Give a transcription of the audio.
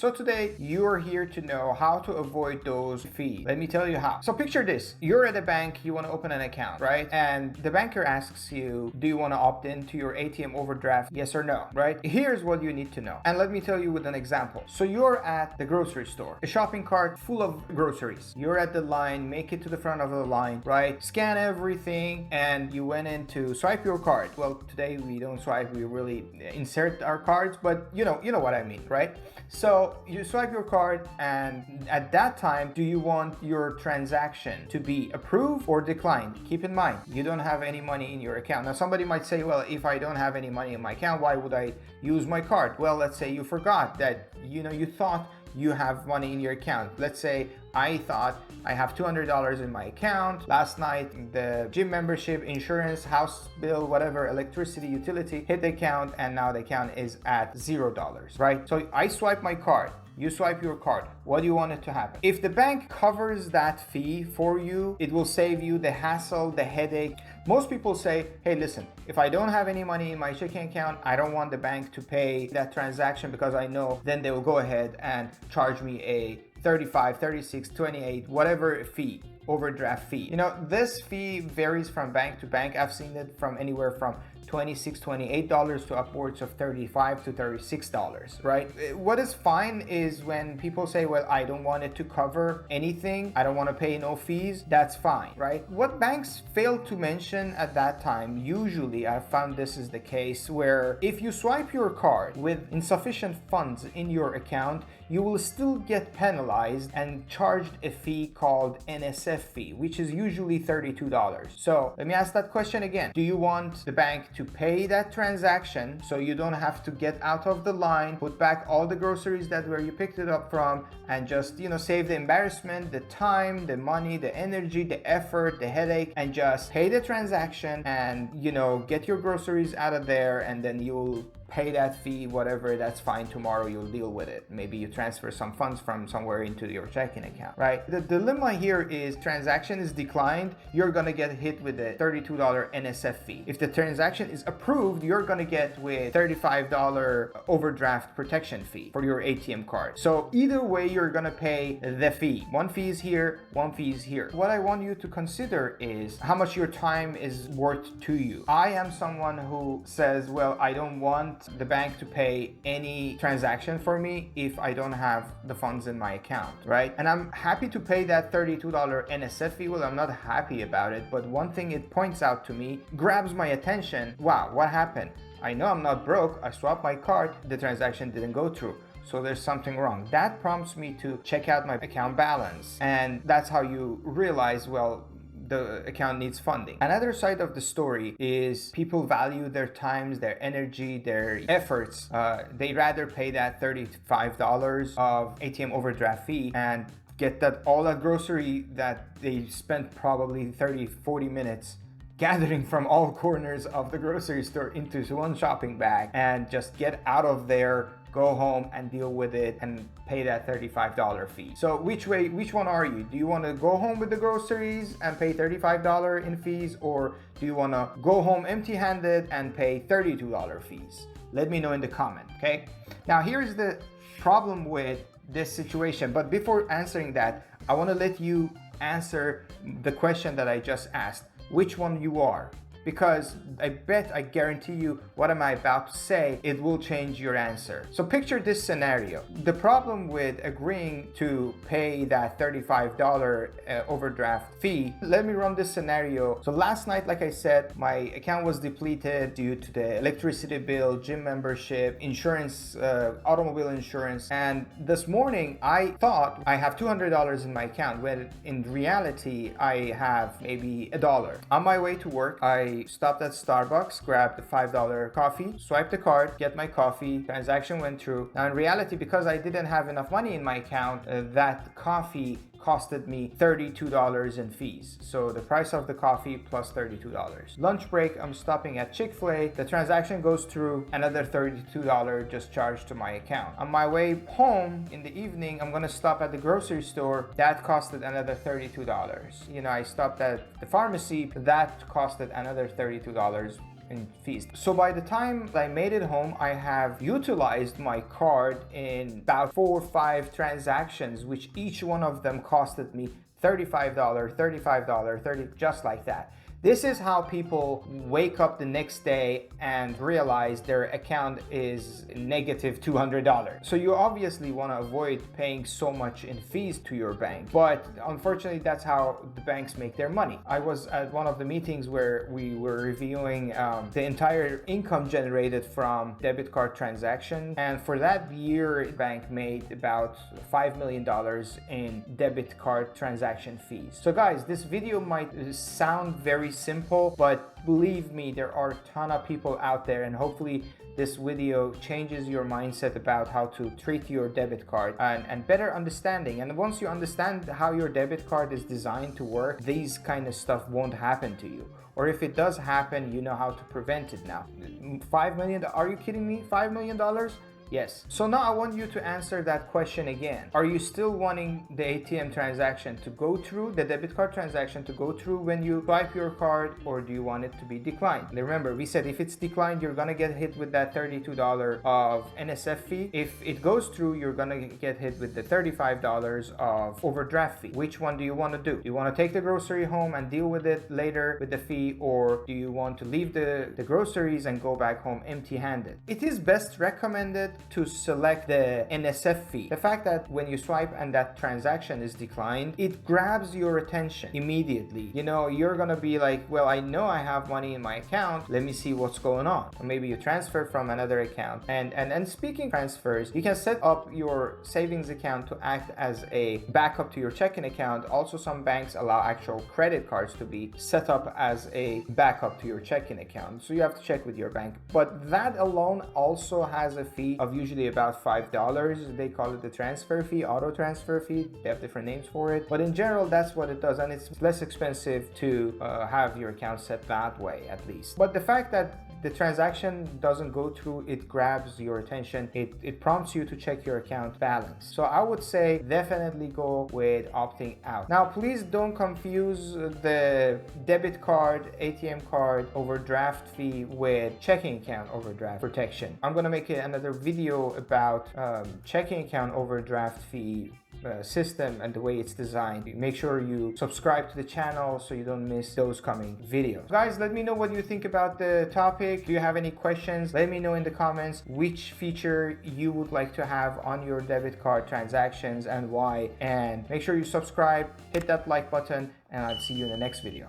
So today you are here to know how to avoid those fees. Let me tell you how. So picture this, you're at a bank, you want to open an account, right? And the banker asks you, do you want to opt into your ATM overdraft? Yes or no, right? Here's what you need to know. And let me tell you with an example. So you're at the grocery store, a shopping cart full of groceries. You're at the line, make it to the front of the line, right? Scan everything and you went in to swipe your card. Well, today we don't swipe, we really insert our cards, but you know what I mean, right? So you swipe your card, and at that time, do you want your transaction to be approved or declined? Keep in mind, you don't have any money in your account. Now, somebody might say, well, if I don't have any money in my account, why would I use my card? Well, let's say you forgot that, you thought you have money in your account. Let's say I thought I have $200 in my account. Last night, the gym membership, insurance, house bill, whatever, electricity, utility hit the account, and now the account is at $0, right? So I swipe my card. You swipe your card. What do you want it to happen? If the bank covers that fee for you, it will save you the hassle, the headache. Most people say, hey, listen, if I don't have any money in my checking account, I don't want the bank to pay that transaction because I know then they will go ahead and charge me a 35, 36, 28, whatever fee, overdraft fee. This fee varies from bank to bank. I've seen it from anywhere from $26, $28 to upwards of $35 to $36, right? What is fine is when people say, well, I don't want it to cover anything, I don't want to pay no fees, that's fine, right? What banks fail to mention at that time, usually I found this is the case, where if you swipe your card with insufficient funds in your account, you will still get penalized and charged a fee called NSF fee, which is usually $32. So let me ask that question again. Do you want the bank to pay that transaction so you don't have to get out of the line, put back all the groceries that where you picked it up from, and just, save the embarrassment, the time, the money, the energy, the effort, the headache, and just pay the transaction and, get your groceries out of there, and then you'll pay that fee, whatever, that's fine. Tomorrow you'll deal with it. Maybe you transfer some funds from somewhere into your checking account, right? The dilemma here is transaction is declined, you're gonna get hit with a $32 NSF fee. If the transaction is approved, you're gonna get with $35 overdraft protection fee for your ATM card. So either way, you're gonna pay the fee. One fee is here, one fee is here. What I want you to consider is how much your time is worth to you. I am someone who says, well, I don't want the bank to pay any transaction for me if I don't have the funds in my account, right? And I'm happy to pay that $32 NSF fee. Well, I'm not happy about it, but one thing it points out to me, grabs my attention. Wow, what happened? I know I'm not broke. I swapped my card, the transaction didn't go through. So there's something wrong. That prompts me to check out my account balance. And that's how you realize, well, the account needs funding. Another side of the story is people value their times, their energy, their efforts. They rather pay that $35 of ATM overdraft fee and get all that grocery that they spent probably 30, 40 minutes gathering from all corners of the grocery store into one shopping bag and just get out of there, go home and deal with it and pay that $35 fee. So which one are you? Do you want to go home with the groceries and pay $35 in fees, or do you want to go home empty-handed and pay $32 fees? Let me know in the comment, okay? Now here's the problem with this situation, but before answering that, I want to let you answer the question that I just asked, which one you are. Because I guarantee you what am I about to say, it will change your answer. So picture this scenario. The problem with agreeing to pay that $35 overdraft fee, let me run this scenario. So last night, like I said, my account was depleted due to the electricity bill, gym membership, insurance, automobile insurance. And this morning, I thought I have $200 in my account, when in reality, I have maybe $1. On my way to work, I stopped at Starbucks, grabbed the $5 coffee, swiped the card, get my coffee, transaction went through. Now in reality, because I didn't have enough money in my account, that coffee costed me $32 in fees. So the price of the coffee plus $32. Lunch break, I'm stopping at Chick-fil-A. The transaction goes through, another $32 just charged to my account. On my way home in the evening, I'm gonna stop at the grocery store. That costed another $32. I stopped at the pharmacy. That costed another $32. in fees. So by the time I made it home, I have utilized my card in about 4 or 5 transactions, which each one of them costed me $35, $30, just like that. This is how people wake up the next day and realize their account is negative $200. So you obviously want to avoid paying so much in fees to your bank, but unfortunately that's how the banks make their money. I was at one of the meetings where we were reviewing the entire income generated from debit card transaction, and for that year, the bank made about $5 million in debit card transaction fees. So guys, this video might sound very simple, but believe me, there are a ton of people out there, and hopefully this video changes your mindset about how to treat your debit card and better understanding. And once you understand how your debit card is designed to work, these kind of stuff won't happen to you. Or if it does happen, you know how to prevent it now. $5 million? Are you kidding me? $5 million? Yes. So now I want you to answer that question again. Are you still wanting the ATM transaction to go through, the debit card transaction to go through when you swipe your card, or do you want it to be declined? And remember, we said if it's declined, you're gonna get hit with that $32 of NSF fee. If it goes through, you're gonna get hit with the $35 of overdraft fee. Which one do you want to do? Do you want to take the grocery home and deal with it later with the fee, or do you want to leave the groceries and go back home empty-handed? It is best recommended to select the NSF fee. The fact that when you swipe and that transaction is declined, it grabs your attention immediately. You know, you're gonna be like, well, I know I have money in my account, let me see what's going on. Or maybe you transfer from another account. And speaking of transfers, you can set up your savings account to act as a backup to your checking account. Also, some banks allow actual credit cards to be set up as a backup to your checking account. So you have to check with your bank. But that alone also has a fee of usually about $5. They call it the transfer fee, auto transfer fee. They have different names for it. But in general, that's what it does. And it's less expensive to have your account set that way, at least. But the fact that the transaction doesn't go through, it grabs your attention. It prompts you to check your account balance. So I would say definitely go with opting out. Now, please don't confuse the debit card, ATM card overdraft fee with checking account overdraft protection. I'm gonna make another video about checking account overdraft fee system and the way it's designed. Make sure you subscribe to the channel so you don't miss those coming videos. Guys, let me know what you think about the topic. Do you have any questions? Let me know in the comments which feature you would like to have on your debit card transactions and why. And make sure you subscribe, hit that like button, and I'll see you in the next video.